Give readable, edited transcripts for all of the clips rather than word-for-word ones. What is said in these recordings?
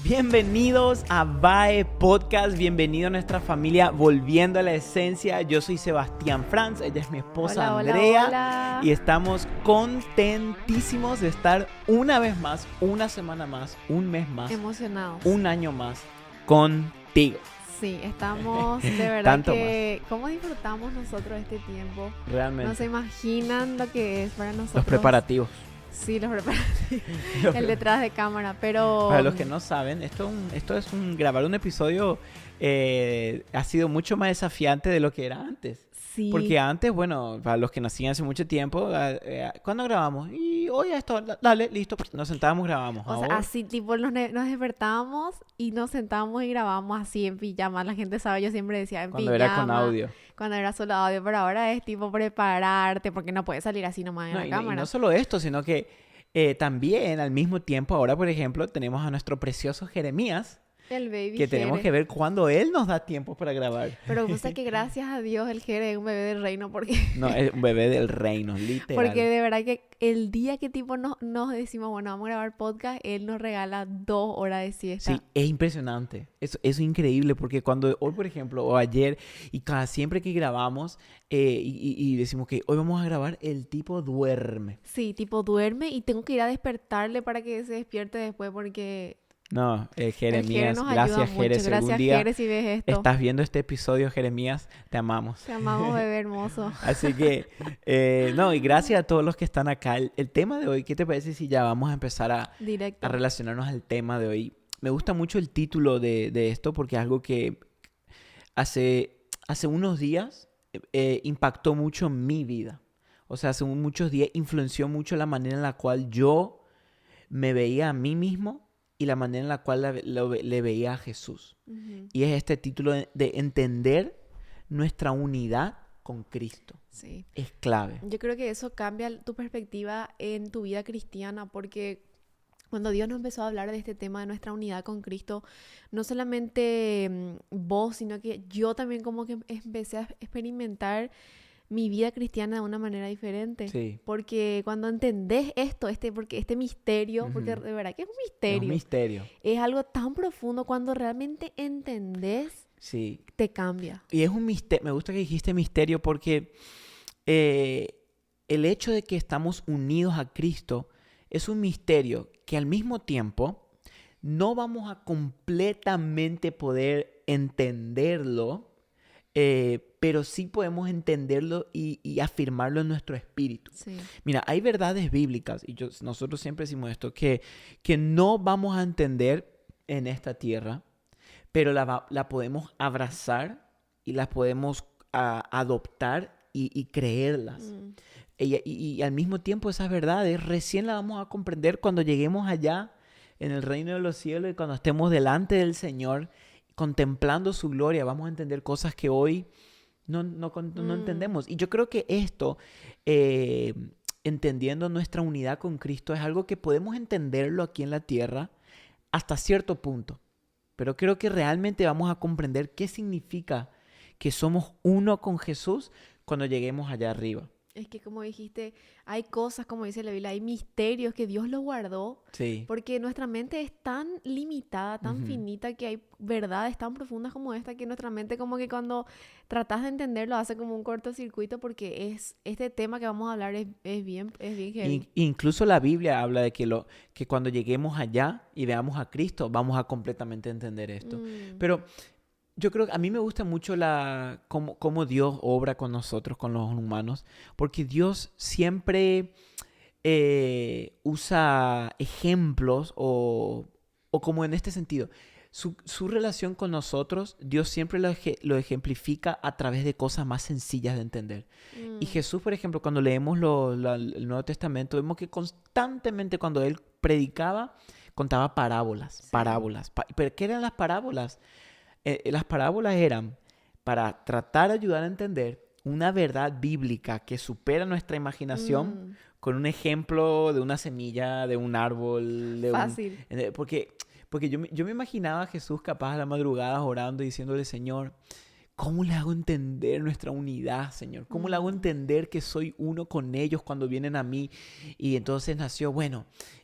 Bienvenidos a VAE Podcast, bienvenido a nuestra familia Volviendo a la Esencia. Yo soy Sebastián Franz, ella es mi esposa Hola, Andrea. hola. Y estamos contentísimos de estar una vez más, una semana más, un mes más, Emocionados. un año más contigo. Sí, estamos de verdad Tanto que... ¿Cómo disfrutamos nosotros este tiempo? Realmente. No se imaginan lo que es para nosotros. Los preparativos. Sí, los preparativos. El detrás de cámara, pero... Para los que no saben, grabar un episodio ha sido mucho más desafiante de lo que era antes. Sí. Porque antes, bueno, para los que nacían hace mucho tiempo, ¿cuándo grabamos? Y hoy esto, dale, listo, nos sentábamos, grabamos. O sea, así tipo nos despertábamos y nos sentábamos y grabábamos así en pijama. La gente sabe, yo siempre decía en cuando pijama. Era con audio. Cuando era solo audio, pero ahora es tipo prepararte porque no puedes salir así nomás en la cámara. Y no solo esto, sino que también al mismo tiempo, ahora por ejemplo, tenemos a nuestro precioso Jeremías. El baby que tenemos Jere. que ver cuándo él nos da tiempo para grabar. Pero gusta que gracias a Dios el Jere es un bebé del reino porque... No, es un bebé del reino, literal. Porque de verdad que el día que tipo nos decimos, bueno, vamos a grabar podcast, él nos regala 2 horas de siesta. Sí, es impresionante. Eso es increíble porque cuando hoy, por ejemplo, o ayer, y siempre que grabamos y decimos que hoy vamos a grabar, el tipo duerme. Sí, tipo duerme y tengo que ir a despertarle para que se despierte después porque... No, Jeremías, nos ayuda gracias mucho. Jere. Si Gracias algún día Jere si ves esto. estás viendo este episodio, Jeremías, te amamos. Te amamos, bebé hermoso. Así que, y gracias a todos los que están acá. El tema de hoy, ¿qué te parece si ya vamos a empezar a relacionarnos al tema de hoy? Me gusta mucho el título de esto porque es algo que hace unos días impactó mucho mi vida. O sea, hace muchos días influenció mucho la manera en la cual yo me veía a mí mismo y la manera en la cual le veía a Jesús. Uh-huh. Y es este título de entender nuestra unidad con Cristo. Sí. Es clave. Yo creo que eso cambia tu perspectiva en tu vida cristiana porque cuando Dios nos empezó a hablar de este tema de nuestra unidad con Cristo, no solamente vos, sino que yo también como que empecé a experimentar mi vida cristiana de una manera diferente. Sí. Porque cuando entendés porque este misterio, Uh-huh. porque de verdad que es un misterio. Es un misterio. Es algo tan profundo, cuando realmente entendés, sí, te cambia. Y es un misterio, me gusta que dijiste misterio porque el hecho de que estamos unidos a Cristo es un misterio que al mismo tiempo no vamos a completamente poder entenderlo, pero sí podemos entenderlo y afirmarlo en nuestro espíritu. Sí. Mira, hay verdades bíblicas, y nosotros siempre decimos esto, que no vamos a entender en esta tierra, pero la podemos abrazar y las podemos adoptar y creerlas. Y al mismo tiempo esas verdades recién las vamos a comprender cuando lleguemos allá en el reino de los cielos y cuando estemos delante del Señor contemplando su gloria, vamos a entender cosas que hoy no entendemos. Y yo creo que esto, entendiendo nuestra unidad con Cristo, es algo que podemos entenderlo aquí en la tierra hasta cierto punto. Pero creo que realmente vamos a comprender qué significa que somos uno con Jesús cuando lleguemos allá arriba. Es que como dijiste, hay cosas, como dice la Biblia, hay misterios que Dios los guardó. Sí. Porque nuestra mente es tan limitada, tan finita, que hay verdades tan profundas como esta que nuestra mente como que cuando tratas de entenderlo hace como un cortocircuito porque este tema que vamos a hablar es bien heavy. Incluso la Biblia habla de que cuando lleguemos allá y veamos a Cristo vamos a completamente entender esto. Pero yo creo que a mí me gusta mucho cómo Dios obra con nosotros, con los humanos, porque Dios siempre usa ejemplos o como en este sentido. Su relación con nosotros, Dios siempre lo ejemplifica a través de cosas más sencillas de entender. Y Jesús, por ejemplo, cuando leemos el Nuevo Testamento, vemos que constantemente cuando Él predicaba, contaba parábolas. Sí. ¿Pero qué eran las parábolas? Las parábolas eran para tratar de ayudar a entender una verdad bíblica que supera nuestra imaginación con un ejemplo de una semilla, de un árbol. Fácil. Porque yo me imaginaba a Jesús capaz a la madrugada orando y diciéndole, Señor, ¿cómo le hago entender nuestra unidad, Señor? ¿Cómo le hago entender que soy uno con ellos cuando vienen a mí? Y entonces nació,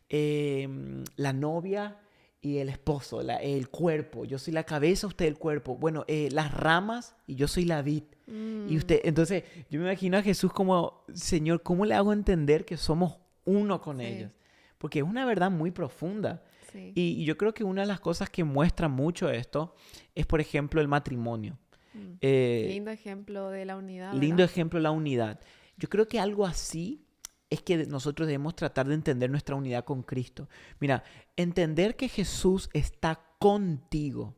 la novia y el esposo, el cuerpo. Yo soy la cabeza, usted el cuerpo. Bueno, las ramas y yo soy la vid. Y usted, entonces, yo me imagino a Jesús como, Señor, ¿cómo le hago entender que somos uno con Sí. ellos? Porque es una verdad muy profunda. Sí. Y yo creo que una de las cosas que muestra mucho esto es, por ejemplo, el matrimonio. Lindo ejemplo de la unidad, Lindo ¿verdad? ejemplo, la unidad. Yo creo que algo así es que nosotros debemos tratar de entender nuestra unidad con Cristo. Mira, entender que Jesús está contigo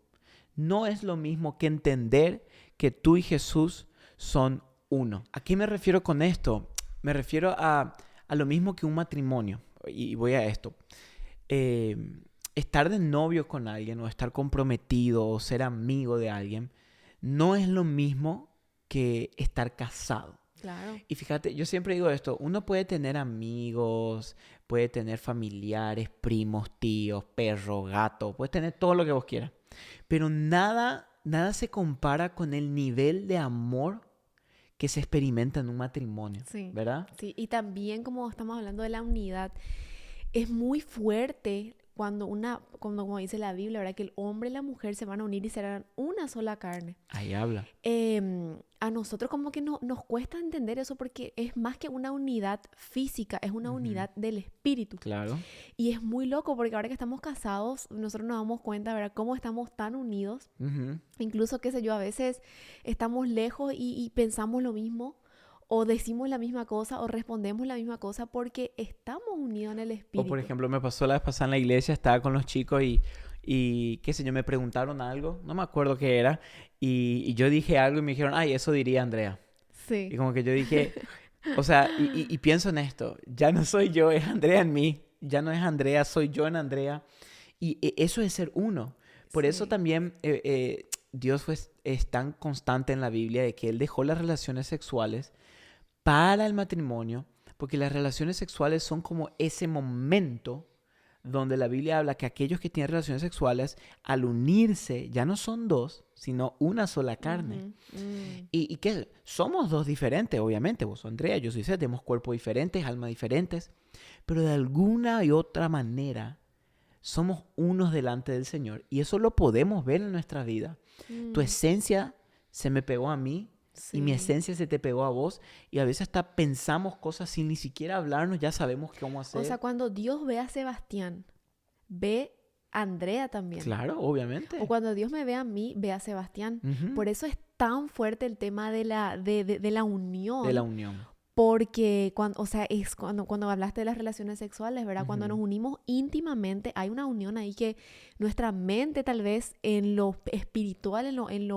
no es lo mismo que entender que tú y Jesús son uno. ¿A qué me refiero con esto? Me refiero a lo mismo que un matrimonio. Y voy a esto. Estar de novio con alguien o estar comprometido o ser amigo de alguien no es lo mismo que estar casado. Claro. Y fíjate, yo siempre digo esto, uno puede tener amigos, puede tener familiares, primos, tíos, perro, gato, puedes tener todo lo que vos quieras, pero nada se compara con el nivel de amor que se experimenta en un matrimonio, Sí. ¿verdad? Sí. Y también como estamos hablando de la unidad, es muy fuerte cuando como dice la Biblia, ¿verdad? Que el hombre y la mujer se van a unir y serán una sola carne. Ahí habla. A nosotros como que nos cuesta entender eso porque es más que una unidad física, es una Ujú. unidad del espíritu. Claro. Y es muy loco porque ahora que estamos casados, nosotros nos damos cuenta, ¿verdad? Cómo estamos tan unidos. Ujú. Incluso, qué sé yo, a veces estamos lejos y pensamos lo mismo, o decimos la misma cosa, o respondemos la misma cosa porque estamos unidos en el O por espíritu. ejemplo, me pasó la vez pasada en la iglesia, estaba con los chicos y qué sé yo, me preguntaron algo, no me acuerdo qué era, y yo dije algo y me dijeron, ay, eso diría Andrea. Sí, Y como que yo dije, o sea, y pienso en esto, ya no soy yo, es Andrea en mí, ya no es Andrea, soy yo en Andrea. Y eso es ser uno. Por eso sí, también Dios es tan constante en la Biblia de que Él dejó las relaciones sexuales para el matrimonio, porque las relaciones sexuales son como ese momento donde la Biblia habla que aquellos que tienen relaciones sexuales, al unirse, ya no son dos, sino una sola carne. ujú, Y que somos dos diferentes, obviamente. Vos sos Andrea, yo soy Seth, tenemos cuerpos diferentes, almas diferentes. Pero de alguna y otra manera somos unos delante del Señor. Y eso lo podemos ver en nuestra vida. Tu mm, esencia se me pegó a mí y mi sí. esencia se te pegó a vos. Y a veces hasta pensamos cosas sin ni siquiera hablarnos, ya sabemos qué vamos a O sea, hacer. cuando Dios ve a Sebastián, ve a Andrea también. Claro, O obviamente. cuando Dios me ve a mí, ve a Sebastián. Ujú. Por eso es tan fuerte el tema de la De la unión. unión. Porque cuando, o sea, es cuando hablaste de las relaciones sexuales, ¿verdad? Cuando nos Ujú. unimos íntimamente, hay una unión ahí que nuestra mente tal vez en lo espiritual, en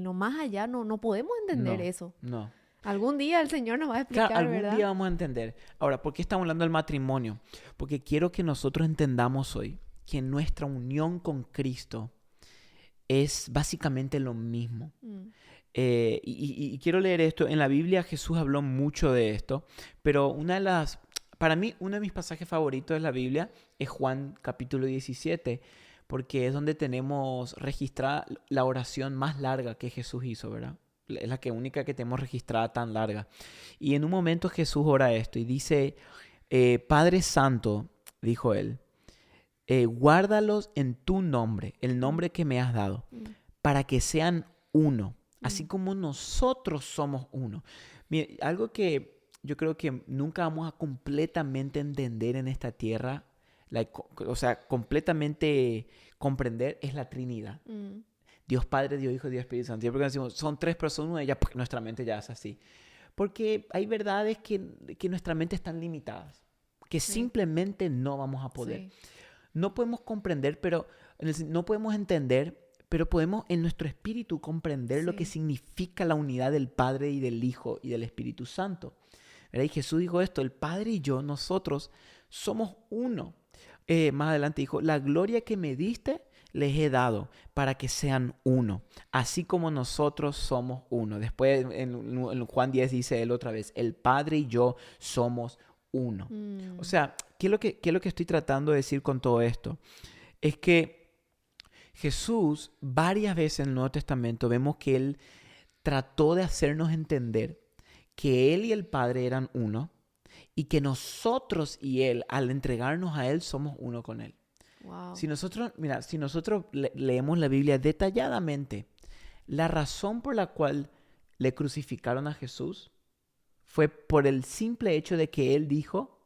lo más allá, no podemos entender No, eso. no. Algún día el Señor nos va a Claro, explicar, algún ¿verdad? día vamos a entender. Ahora, ¿por qué estamos hablando del matrimonio? Porque quiero que nosotros entendamos hoy que nuestra unión con Cristo es básicamente lo mismo. Mm, Y quiero leer esto. En la Biblia Jesús habló mucho de esto, pero para mí, uno de mis pasajes favoritos de la Biblia es Juan capítulo 17, porque es donde tenemos registrada la oración más larga que Jesús hizo, ¿verdad? Es la única que tenemos registrada tan larga. Y en un momento Jesús ora esto y dice, Padre Santo, dijo él, guárdalos en tu nombre, el mm, nombre que me has dado, mm, para que sean uno, así mm. como nosotros somos uno. Mire, algo que yo creo que nunca vamos a completamente entender en esta tierra, o sea, completamente comprender, es la Trinidad. Mm, Dios Padre, Dios Hijo, Dios Espíritu Santo. Siempre que decimos, son tres personas, una, ya nuestra mente ya es así. Porque hay verdades que nuestra mente están limitadas, que sí, simplemente no vamos a poder. sí, No podemos comprender, pero no podemos entender, pero podemos en nuestro espíritu comprender lo que sí. significa la unidad del Padre y del Hijo y del Espíritu Santo. ¿Verdad? Y Jesús dijo esto, el Padre y yo, nosotros somos uno. Más adelante dijo, la gloria que me diste les he dado para que sean uno, así como nosotros somos uno. Después en Juan 10 dice él otra vez, el Padre y yo somos uno. O Mm, sea, ¿qué es lo que estoy tratando de decir con todo esto? Es que Jesús, varias veces en el Nuevo Testamento, vemos que Él trató de hacernos entender que Él y el Padre eran uno y que nosotros y Él, al entregarnos a Él, somos uno con Él. Wow. Si nosotros, mira, si nosotros leemos la Biblia detalladamente, la razón por la cual le crucificaron a Jesús fue por el simple hecho de que él dijo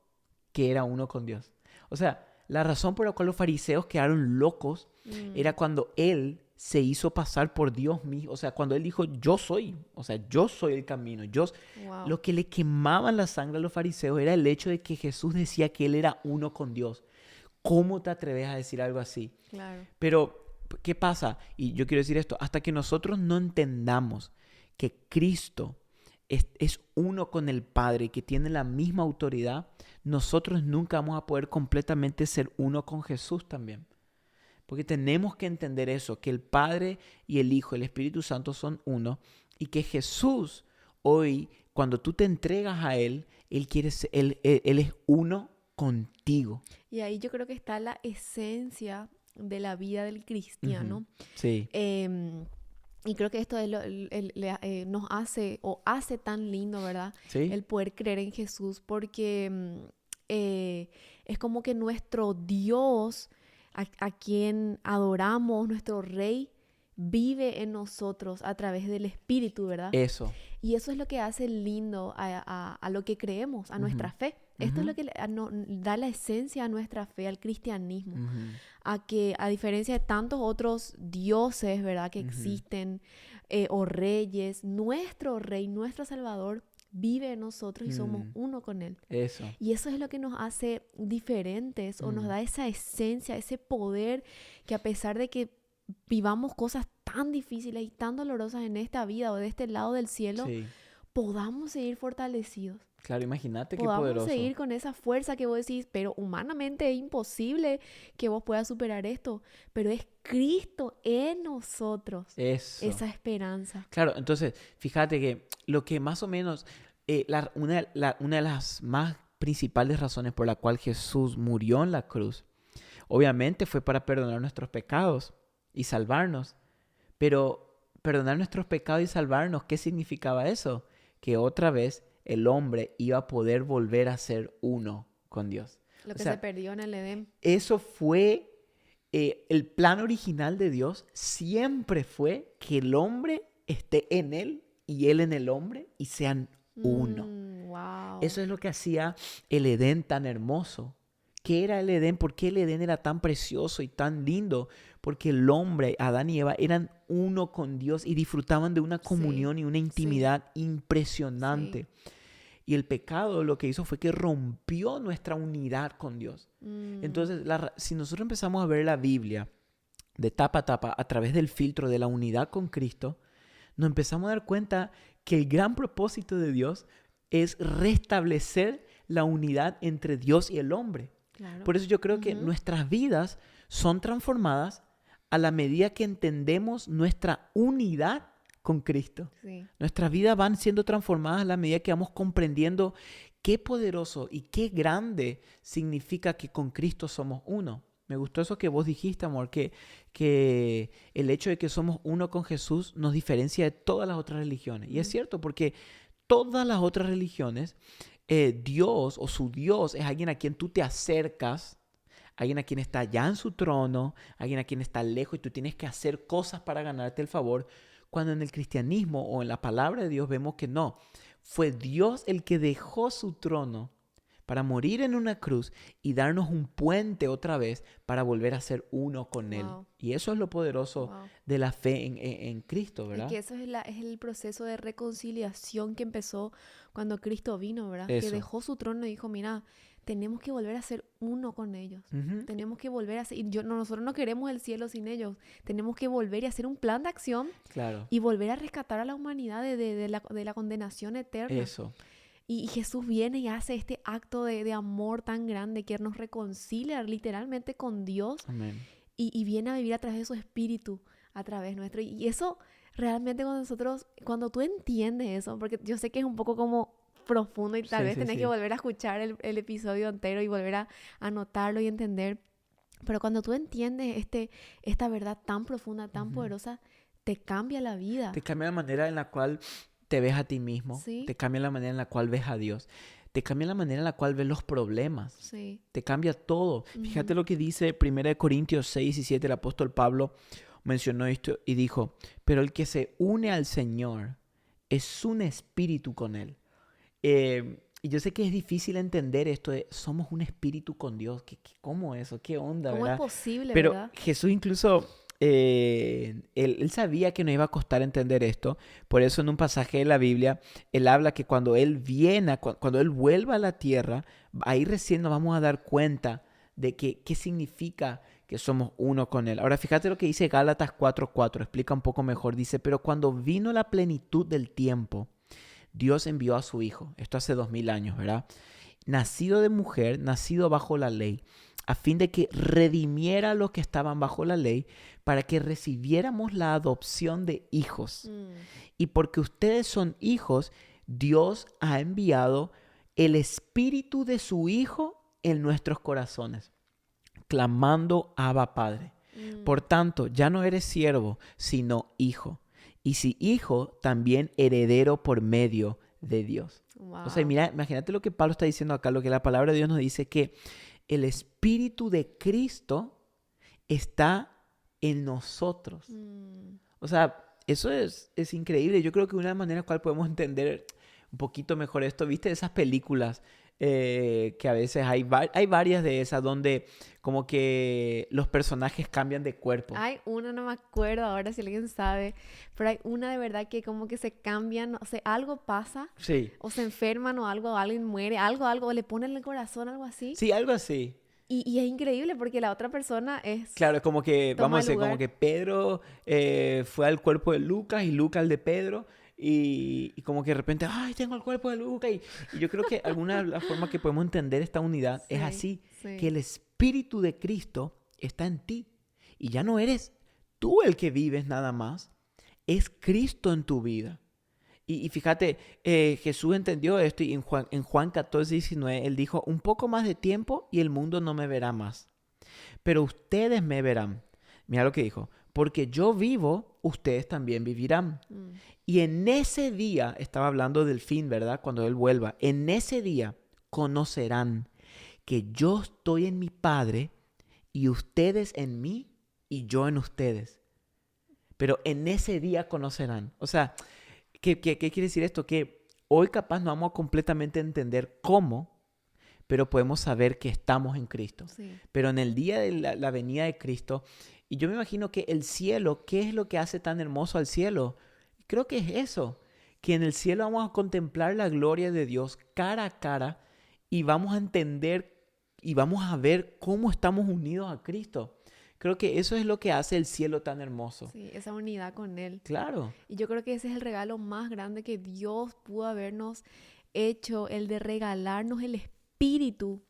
que era uno con Dios. O sea, la razón por la cual los fariseos quedaron locos era cuando él se hizo pasar por Dios mismo. O sea, cuando él dijo, yo soy, o sea, yo soy el camino. Wow. Lo que le quemaban la sangre a los fariseos era el hecho de que Jesús decía que él era uno con Dios. ¿Cómo te atreves a decir algo así? Claro. Pero, ¿qué pasa? Y yo quiero decir esto, hasta que nosotros no entendamos que Cristo es uno con el Padre, que tiene la misma autoridad, nosotros nunca vamos a poder completamente ser uno con Jesús también. Porque tenemos que entender eso, que el Padre y el Hijo, el Espíritu Santo son uno, y que Jesús hoy, cuando tú te entregas a Él, Él es uno contigo. Y ahí yo creo que está la esencia de la vida del cristiano. Sí. Y creo que esto es nos hace o hace tan lindo, ¿verdad? Sí. El poder creer en Jesús, porque es como que nuestro Dios, a quien adoramos, nuestro Rey, vive en nosotros a través del Espíritu, ¿verdad? Eso. Y eso es lo que hace lindo a lo que creemos, a nuestra fe. Esto es lo que da la esencia a nuestra fe, al cristianismo. A que, a diferencia de tantos otros dioses, ¿verdad?, que existen, o reyes, nuestro Rey, nuestro Salvador, vive en nosotros y somos uno con Él. Eso. Y eso es lo que nos hace diferentes, o nos da esa esencia, ese poder, que a pesar de que vivamos cosas tan difíciles y tan dolorosas en esta vida o de este lado del cielo, Sí. podamos seguir fortalecidos. Claro, imagínate qué Podamos poderoso. seguir con esa fuerza que vos decís, pero humanamente es imposible que vos puedas superar esto. Pero es Cristo en nosotros, Eso. esa esperanza. Claro, entonces, fíjate que lo que más o menos, una de las más principales razones por la cual Jesús murió en la cruz, obviamente fue para perdonar nuestros pecados y salvarnos. Pero perdonar nuestros pecados y salvarnos, ¿qué significaba eso? Que otra vez el hombre iba a poder volver a ser uno con Dios. Lo que O sea, se perdió en el Edén. eso fue el plan original de Dios. Siempre fue que el hombre esté en él y él en el hombre y sean uno. Wow. Eso es lo que hacía el Edén tan hermoso. ¿Qué era el Edén? ¿Por qué el Edén era tan precioso y tan lindo? Porque el hombre, Adán y Eva, eran uno con Dios y disfrutaban de una comunión y una intimidad impresionante. Sí. Y el pecado lo que hizo fue que rompió nuestra unidad con Dios. Entonces, si nosotros empezamos a ver la Biblia de tapa a tapa a través del filtro de la unidad con Cristo, nos empezamos a dar cuenta que el gran propósito de Dios es restablecer la unidad entre Dios y el hombre. Claro. Por eso yo creo que nuestras vidas son transformadas a la medida que entendemos nuestra unidad con Cristo. Sí. Nuestras vidas van siendo transformadas a la medida que vamos comprendiendo qué poderoso y qué grande significa que con Cristo somos uno. Me gustó eso que vos dijiste, amor, que el hecho de que somos uno con Jesús nos diferencia de todas las otras religiones. Y es cierto, porque todas las otras religiones, Dios o su Dios es alguien a quien tú te acercas, alguien a quien está ya en su trono, alguien a quien está lejos y tú tienes que hacer cosas para ganarte el favor. Cuando en el cristianismo o en la palabra de Dios vemos que no, fue Dios el que dejó su trono para morir en una cruz y darnos un puente otra vez para volver a ser uno con Él. Y eso es lo poderoso de la fe en Cristo, ¿verdad? Es que eso es el proceso de reconciliación que empezó cuando Cristo vino, ¿verdad? Eso. Que dejó su trono y dijo, mira, tenemos que volver a ser uno con ellos. Tenemos que volver a ser... Y nosotros no queremos el cielo sin ellos. Tenemos que volver y hacer un plan de acción. Claro. Y volver a rescatar a la humanidad de la condenación eterna. Eso. Y Jesús viene y hace este acto de amor tan grande que nos reconcilia literalmente con Dios. Amén. Y viene a vivir a través de su espíritu, a través nuestro. Y eso realmente cuando tú entiendes eso, porque yo sé que es un poco como profundo y tal vez tenés que volver a escuchar el episodio entero y volver a anotarlo y entender. Pero cuando tú entiendes esta verdad tan profunda, tan poderosa, te cambia la vida. Te cambia la manera en la cual te ves a ti mismo. ¿Sí? Te cambia la manera en la cual ves a Dios. te cambia la manera en la cual ves los problemas. Sí. Te cambia todo. Fíjate Ujú. lo que dice 1 Corintios 6 y 7. El apóstol Pablo mencionó esto y dijo, pero el que se une al Señor es un espíritu con Él. Y yo sé que es difícil entender esto de somos un espíritu con Dios. ¿Cómo eso? ¿Qué onda, ¿Cómo es verdad? posible, Pero verdad? Jesús incluso, él sabía que nos iba a costar entender esto. Por eso en un pasaje de la Biblia, él habla que cuando él viene, cuando él vuelva a la tierra, ahí recién nos vamos a dar cuenta de qué significa que somos uno con él. Ahora fíjate lo que dice Gálatas 4:4, explica un poco mejor. Dice, pero cuando vino la plenitud del tiempo, Dios envió a su Hijo, esto hace 2000 años, ¿verdad? Nacido de mujer, nacido bajo la ley, a fin de que redimiera a los que estaban bajo la ley, para que recibiéramos la adopción de hijos. Mm. Y porque ustedes son hijos, Dios ha enviado el Espíritu de su Hijo en nuestros corazones, clamando Abba Padre. Por Mm. tanto, ya no eres siervo, sino hijo. Y si hijo, también heredero por medio de Dios. O sea, Wow. mira, imagínate lo que Pablo está diciendo acá, lo que la palabra de Dios nos dice, que el Espíritu de Cristo está en nosotros. Mm. O sea, eso es increíble. Yo creo que una manera en la cual podemos entender un poquito mejor esto, ¿viste? Esas películas que a veces hay varias de esas donde como que los personajes cambian de cuerpo. Hay una, no me acuerdo ahora si alguien sabe, pero hay una de verdad que como que se cambian, o sea, algo pasa, Sí, o se enferman o algo, alguien muere, algo, o le ponen en el corazón, algo así. sí, algo así. Y es increíble porque la otra persona Claro, es como que, vamos toma a el decir, como lugar. que Pedro fue al cuerpo de Lucas y Lucas al de Pedro. Y como que de repente, ay, tengo el cuerpo de Lucas. Y yo creo que alguna de las formas que podemos entender esta unidad es Sí, así, que sí. el Espíritu de Cristo está en ti. Y ya no eres tú el que vives nada más, es Cristo en tu vida. Y fíjate, Jesús entendió esto y en Juan 14:19, él dijo, un poco más de tiempo y el mundo no me verá más, pero ustedes me verán. Mira lo que dijo, porque yo vivo, ustedes también vivirán. Mm. Y en ese día, estaba hablando del fin, ¿verdad? Cuando Él vuelva, en ese día conocerán que yo estoy en mi Padre y ustedes en mí y yo en ustedes. Pero en ese día conocerán. O sea, ¿qué quiere decir esto? Que hoy capaz no vamos a completamente entender cómo, pero podemos saber que estamos en Cristo. Sí. Pero en el día de la venida de Cristo, y yo me imagino que el cielo, ¿qué es lo que hace tan hermoso al cielo? Creo que es eso, que en el cielo vamos a contemplar la gloria de Dios cara a cara y vamos a entender y vamos a ver cómo estamos unidos a Cristo. Creo que eso es lo que hace el cielo tan hermoso. Sí, esa unidad con Él. Claro. Y yo creo que ese es el regalo más grande que Dios pudo habernos hecho, el de regalarnos el Espíritu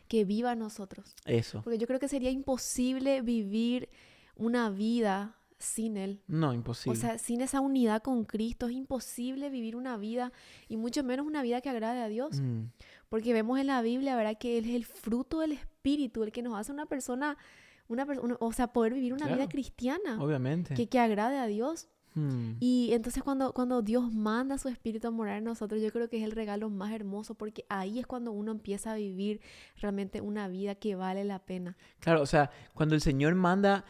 que viva en nosotros. Eso. Porque yo creo que sería imposible vivir una vida sin Él. No, O imposible. sea, sin esa unidad con Cristo es imposible vivir una vida y mucho menos una vida que agrade a Dios. Mm, Porque vemos en la Biblia, ¿verdad? Que Él es el fruto del Espíritu, el que nos hace o sea, poder vivir una vida claro, cristiana obviamente. que agrade a Dios. Mm, Y entonces cuando Dios manda a su Espíritu a morar en nosotros, yo creo que es el regalo más hermoso porque ahí es cuando uno empieza a vivir realmente una vida que vale la pena. claro, o sea, cuando el Señor manda,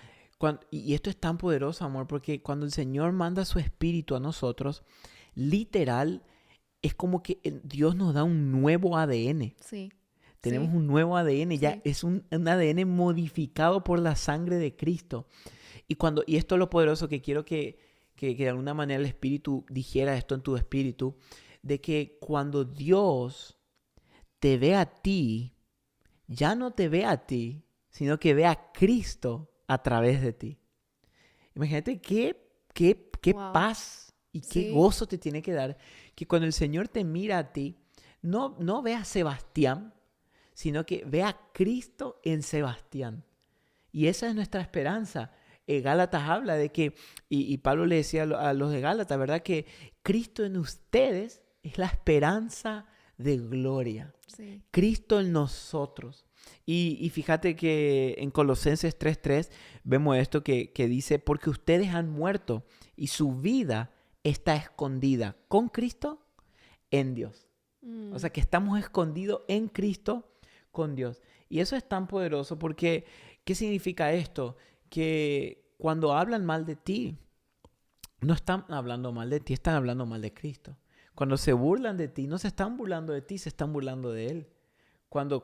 y esto es tan poderoso, amor, porque cuando el Señor manda su espíritu a nosotros, literal, es como que Dios nos da un nuevo ADN. Sí, Tenemos sí, un nuevo ADN, ya sí. es un ADN modificado por la sangre de Cristo. Y esto es lo poderoso que quiero que de alguna manera el Espíritu dijera esto en tu espíritu, de que cuando Dios te ve a ti, ya no te ve a ti, sino que ve a Cristo a través de ti. Imagínate qué Wow. paz y qué Sí, gozo te tiene que dar que cuando el Señor te mira a ti, no ve a Sebastián, sino que ve a Cristo en Sebastián. Y esa es nuestra esperanza. Gálatas habla de que, y Pablo le decía a los de Gálatas, ¿verdad? Que Cristo en ustedes es la esperanza de gloria. sí. Cristo en nosotros. Y fíjate que en Colosenses 3:3 vemos esto que dice, porque ustedes han muerto y su vida está escondida con Cristo en Dios. O sea, que estamos escondidos en Cristo con Dios. Y eso es tan poderoso porque, ¿qué significa esto? Que cuando hablan mal de ti, no están hablando mal de ti, están hablando mal de Cristo. Cuando se burlan de ti, no se están burlando de ti, se están burlando de Él. Cuando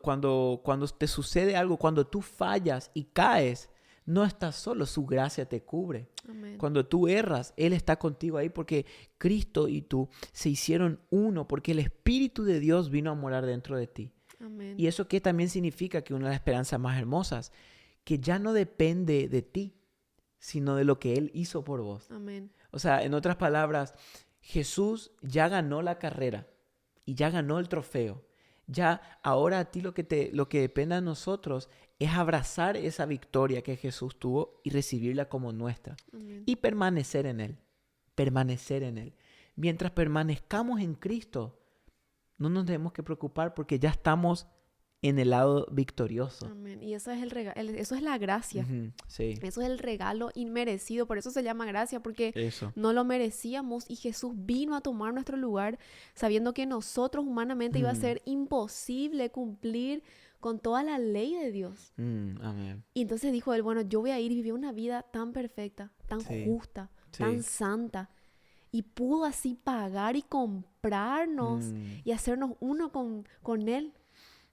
te sucede algo, cuando tú fallas y caes, no estás solo, su gracia te cubre. Amén. Cuando tú erras, Él está contigo ahí porque Cristo y tú se hicieron uno, porque el Espíritu de Dios vino a morar dentro de ti. Amén. Y eso que también significa que una de las esperanzas más hermosas, que ya no depende de ti, sino de lo que Él hizo por vos. Amén. O sea, en otras palabras, Jesús ya ganó la carrera y ya ganó el trofeo. Ya ahora a ti lo que depende de nosotros es abrazar esa victoria que Jesús tuvo y recibirla como nuestra. Amén. Y permanecer en Él. Permanecer en Él. Mientras permanezcamos en Cristo, no nos tenemos que preocupar porque ya estamos en el lado victorioso. Amén. Y eso es eso es la gracia. Ujú, sí, Eso es el regalo inmerecido. Por eso se llama gracia, porque eso. no lo merecíamos y Jesús vino a tomar nuestro lugar sabiendo que nosotros humanamente iba a ser imposible cumplir con toda la ley de Dios. Amén. Y entonces dijo él, bueno, yo voy a ir y vivir una vida tan perfecta, tan Sí, justa, sí. tan santa. Y pudo así pagar y comprarnos y hacernos uno con Él.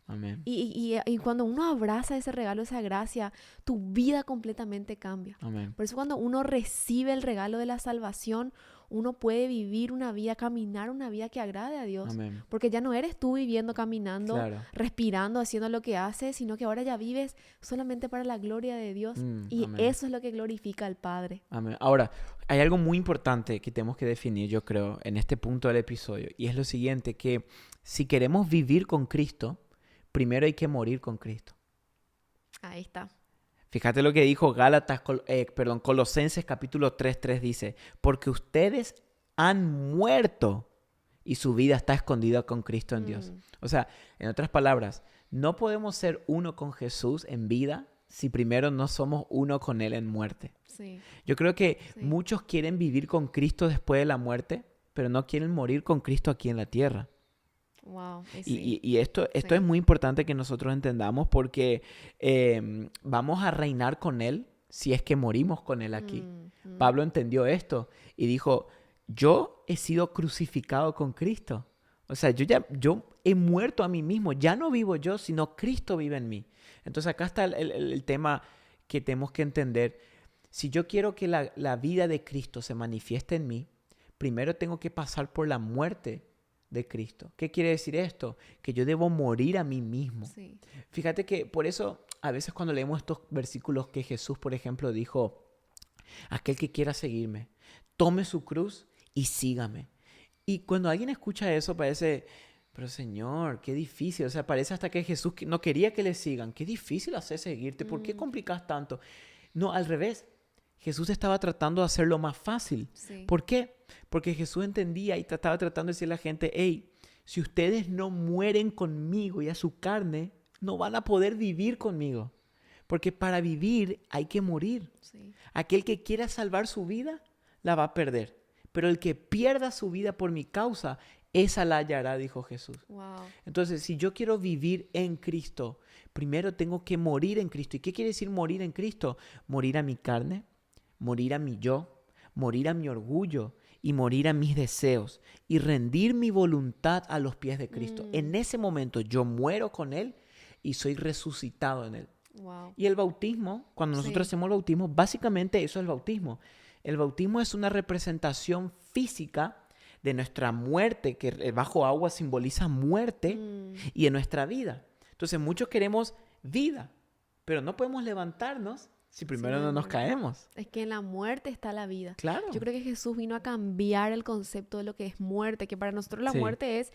Amén. Y cuando uno abraza ese regalo, esa gracia, tu vida completamente cambia. Amén. Por eso cuando uno recibe el regalo de la salvación, uno puede vivir una vida, caminar una vida que agrade a Dios. Amén. Porque ya no eres tú viviendo, caminando, Claro. respirando, haciendo lo que haces, sino que ahora ya vives solamente para la gloria de Dios. Y Amén. eso es lo que glorifica al Padre. Amén. Ahora, hay algo muy importante que tenemos que definir, yo creo, en este punto del episodio. Y es lo siguiente, que si queremos vivir con Cristo, primero hay que morir con Cristo. Ahí está. Fíjate lo que dijo Colosenses capítulo 3:3 dice, porque ustedes han muerto y su vida está escondida con Cristo en Dios. O sea, en otras palabras, no podemos ser uno con Jesús en vida si primero no somos uno con Él en muerte. Sí. Yo creo que Sí. muchos quieren vivir con Cristo después de la muerte, pero no quieren morir con Cristo aquí en la tierra. Wow. Y esto Sí. es muy importante que nosotros entendamos porque vamos a reinar con Él si es que morimos con Él aquí. Pablo entendió esto y dijo, yo he sido crucificado con Cristo. O sea, yo he muerto a mí mismo. Ya no vivo yo, sino Cristo vive en mí. Entonces acá está el tema que tenemos que entender. Si yo quiero que la vida de Cristo se manifieste en mí, primero tengo que pasar por la muerte de Cristo. ¿Qué quiere decir esto? Que yo debo morir a mí mismo. Sí. Fíjate que por eso a veces cuando leemos estos versículos que Jesús, por ejemplo, dijo, aquel que quiera seguirme, tome su cruz y sígame. Y cuando alguien escucha eso parece, pero Señor, qué difícil. O sea, parece hasta que Jesús no quería que le sigan. Qué difícil hacer seguirte. ¿Por qué complicas tanto? No, al revés. Jesús estaba tratando de hacerlo más fácil. Sí. ¿Por qué? Porque Jesús entendía y estaba tratando de decirle a la gente, hey, si ustedes no mueren conmigo y a su carne, no van a poder vivir conmigo. Porque para vivir hay que morir. Sí. Aquel que quiera salvar su vida, la va a perder. Pero el que pierda su vida por mi causa, esa la hallará, dijo Jesús. Wow. Entonces, si yo quiero vivir en Cristo, primero tengo que morir en Cristo. ¿Y qué quiere decir morir en Cristo? Morir a mi carne, morir a mi yo, morir a mi orgullo y morir a mis deseos y rendir mi voluntad a los pies de Cristo. En ese momento yo muero con Él y soy resucitado en Él. Wow. Y el bautismo, cuando nosotros hacemos el bautismo, básicamente eso es el bautismo. El bautismo es una representación física de nuestra muerte, que bajo agua simboliza muerte, y en nuestra vida. Entonces muchos queremos vida, pero no podemos levantarnos si primero no nos caemos. Es que en la muerte está la vida. Claro. Yo creo que Jesús vino a cambiar el concepto de lo que es muerte, que para nosotros la Sí. muerte es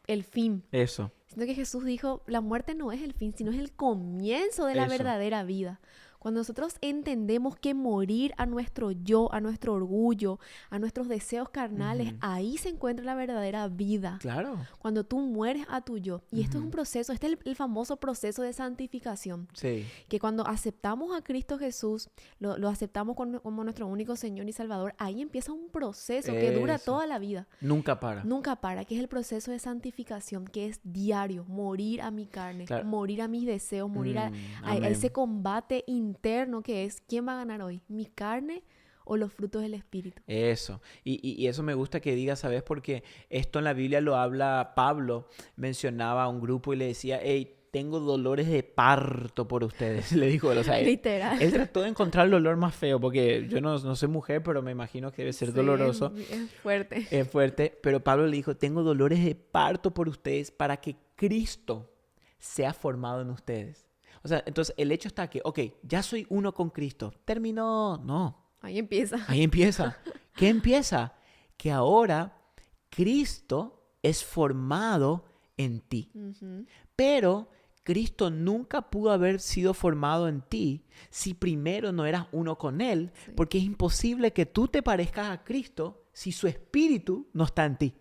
el fin. Eso. Sino que Jesús dijo, la muerte no es el fin, sino es el comienzo de la Eso. verdadera vida. Cuando nosotros entendemos que morir a nuestro yo, a nuestro orgullo, a nuestros deseos carnales, ahí se encuentra la verdadera vida. Claro. Cuando tú mueres a tu yo. Y esto es un proceso, este es el famoso proceso de santificación. Sí. Que cuando aceptamos a Cristo Jesús, lo aceptamos como nuestro único Señor y Salvador, ahí empieza un proceso que dura Eso. toda la vida. Nunca para. Nunca para, que es el proceso de santificación, que es diario, morir a mi carne, Claro. morir a mis deseos, morir a Amén. ese combate interno que es, ¿quién va a ganar hoy? ¿Mi carne o los frutos del Espíritu? Eso. Y eso me gusta que digas, ¿sabes? Porque esto en la Biblia lo habla Pablo. Mencionaba a un grupo y le decía, hey, tengo dolores de parto por ustedes. Le dijo, o sea, Literal. él trató de encontrar el dolor más feo, porque yo no soy mujer, pero me imagino que debe ser Sí, doloroso. es fuerte. Es fuerte, pero Pablo le dijo, tengo dolores de parto por ustedes para que Cristo sea formado en ustedes. O sea, entonces el hecho está que, ok, ya soy uno con Cristo. Terminó. No, Ahí empieza. ahí empieza. ¿Qué empieza? Que ahora Cristo es formado en ti. Ujú. Pero Cristo nunca pudo haber sido formado en ti si primero no eras uno con Él, Sí. porque es imposible que tú te parezcas a Cristo si su espíritu no está en ti.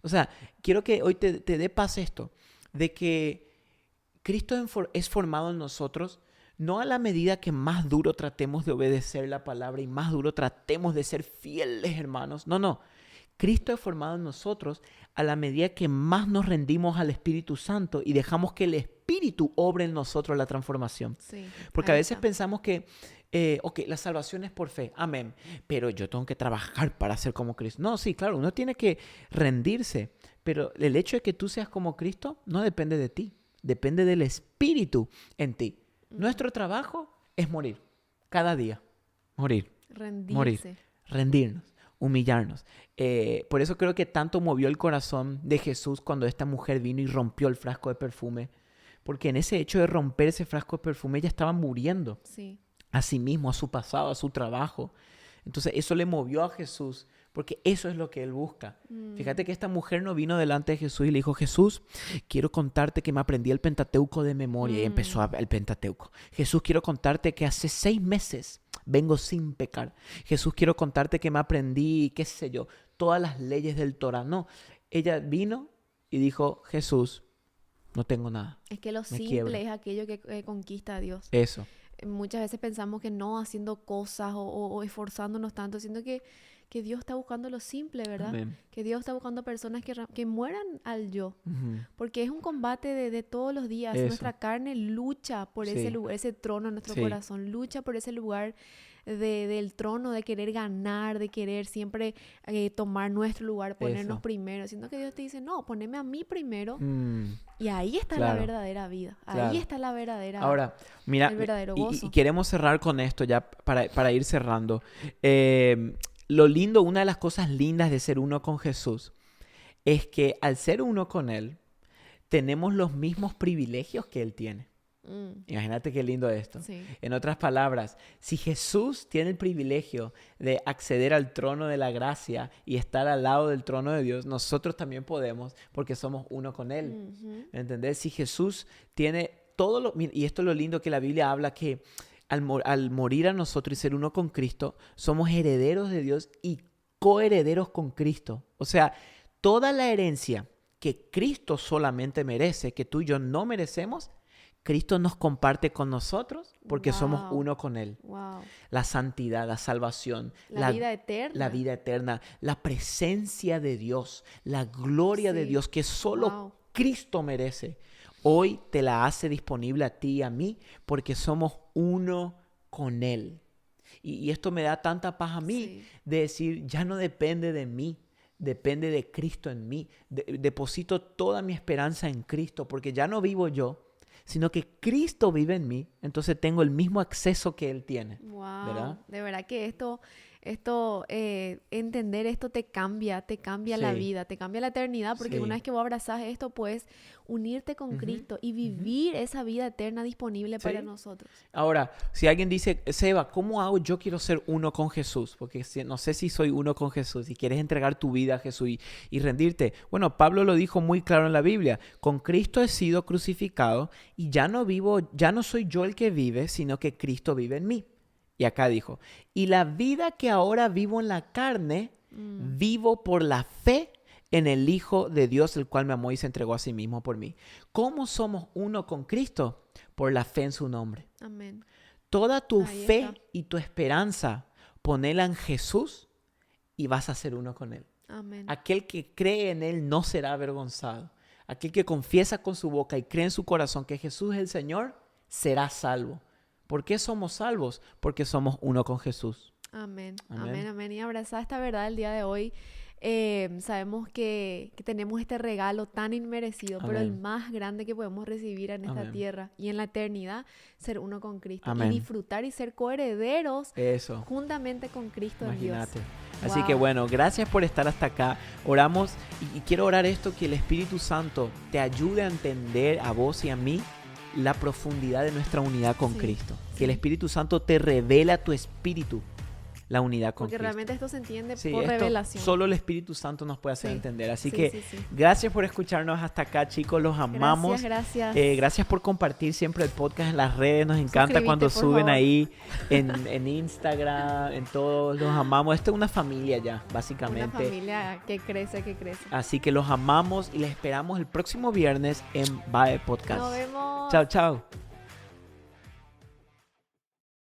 O sea, quiero que hoy te dé paz esto, de que Cristo es formado en nosotros, no a la medida que más duro tratemos de obedecer la palabra y más duro tratemos de ser fieles, hermanos. No, no. Cristo es formado en nosotros a la medida que más nos rendimos al Espíritu Santo y dejamos que el Espíritu obre en nosotros la transformación. Sí, Porque a ahí veces está. pensamos que, ok, la salvación es por fe, amén, pero yo tengo que trabajar para ser como Cristo. No, sí, claro, uno tiene que rendirse, pero el hecho de que tú seas como Cristo no depende de ti, depende del Espíritu en ti. Nuestro trabajo es morir, cada día, morir, Rendirse. rendirnos, humillarnos. Por eso creo que tanto movió el corazón de Jesús cuando esta mujer vino y rompió el frasco de perfume, porque en ese hecho de romper ese frasco de perfume ella estaba muriendo Sí. a sí mismo, a su pasado, a su trabajo. Entonces eso le movió a Jesús, porque eso es lo que él busca. Fíjate que esta mujer no vino delante de Jesús y le dijo, Jesús, quiero contarte que me aprendí el Pentateuco de memoria. Y empezó el Pentateuco. Jesús, quiero contarte que hace 6 meses vengo sin pecar. Jesús, quiero contarte que me aprendí, qué sé yo, todas las leyes del Torah. No, ella vino y dijo, Jesús, no tengo nada. Es que lo Me simple quiebro. es aquello que conquista a Dios. Eso. Muchas veces pensamos que no haciendo cosas o esforzándonos tanto, siendo que Dios está buscando lo simple, ¿verdad? Amén. Que Dios está buscando personas que mueran al yo. Ujú. Porque es un combate de todos los días. Eso. Nuestra carne lucha por ese Sí. lugar, ese trono en nuestro Sí. corazón. Lucha por ese lugar del trono, de querer ganar, de querer siempre tomar nuestro lugar, ponernos Eso. primero. Siendo que Dios te dice, no, poneme a mí primero. Mm. Y ahí está Claro. la verdadera vida. Ahí Claro. está la verdadera... Ahora, mira, el verdadero y gozo. queremos cerrar con esto ya para ir cerrando. Lo lindo, una de las cosas lindas de ser uno con Jesús es que al ser uno con Él, tenemos los mismos privilegios que Él tiene. Imagínate qué lindo esto. Sí. En otras palabras, si Jesús tiene el privilegio de acceder al trono de la gracia y estar al lado del trono de Dios, nosotros también podemos porque somos uno con Él. Ujú. ¿Me entendés? Si Jesús tiene todo lo... Y esto es lo lindo que la Biblia habla, que al morir a nosotros y ser uno con Cristo, somos herederos de Dios y coherederos con Cristo. O sea, toda la herencia que Cristo solamente merece, que tú y yo no merecemos, Cristo nos comparte con nosotros porque somos Wow. uno con Él. Wow. La santidad, la salvación, La vida eterna. la vida eterna, la presencia de Dios, la gloria de Sí. Dios que solo Wow. Cristo merece. Hoy te la hace disponible a ti y a mí porque somos uno con Él. Y esto me da tanta paz a mí Sí. de decir, ya no depende de mí, depende de Cristo en mí. Deposito toda mi esperanza en Cristo porque ya no vivo yo, sino que Cristo vive en mí, entonces tengo el mismo acceso que Él tiene. Wow. ¿Verdad? De verdad que esto Entender esto te cambia la Sí, vida, te cambia la eternidad, porque una sí. vez que vos abrazás esto, puedes unirte con Ujú, Cristo y ujú. vivir esa vida eterna disponible para Sí. nosotros. Ahora, si alguien dice, Seba, ¿cómo hago? Yo quiero ser uno con Jesús, porque no sé si soy uno con Jesús y quieres entregar tu vida a Jesús y rendirte. Bueno, Pablo lo dijo muy claro en la Biblia, con Cristo he sido crucificado y ya no soy yo el que vive, sino que Cristo vive en mí. Y acá dijo, y la vida que ahora vivo en la carne, Mm, vivo por la fe en el Hijo de Dios, el cual me amó y se entregó a sí mismo por mí. ¿Cómo somos uno con Cristo? Por la fe en su nombre. amén. Toda tu Ahí está. fe y tu esperanza, ponela en Jesús y vas a ser uno con Él. Amén. Aquel que cree en Él no será avergonzado. Aquel que confiesa con su boca y cree en su corazón que Jesús es el Señor, será salvo. ¿Por qué somos salvos? Porque somos uno con Jesús. Amén, Amén. amén, amén. Y abrazar esta verdad el día de hoy. Sabemos que tenemos este regalo tan inmerecido, pero el Amén. más grande que podemos recibir en esta Amén. tierra y en la eternidad, ser uno con Cristo Amén. y disfrutar y ser coherederos Eso. juntamente con Cristo en Dios. Imagínate. Así que Wow. bueno, gracias por estar hasta acá. Oramos y quiero orar esto, que el Espíritu Santo te ayude a entender a vos y a mí la profundidad de nuestra unidad con Sí, Cristo. sí. Que el Espíritu Santo te revele a tu espíritu la unidad con Porque Cristo. realmente esto se entiende Sí, por esto revelación. solo el Espíritu Santo nos puede hacer Sí, entender. Así sí, que sí, sí. gracias por escucharnos hasta acá, chicos. Los amamos. Gracias. Gracias por compartir siempre el podcast en las redes. Nos encanta Suscríbete, cuando por suben favor. ahí en Instagram, en todos. Los amamos. Esto es una familia ya, Una básicamente. familia que crece, que crece. Así que los amamos y les esperamos el próximo viernes en Bae Podcast. Nos vemos. Chao, chao.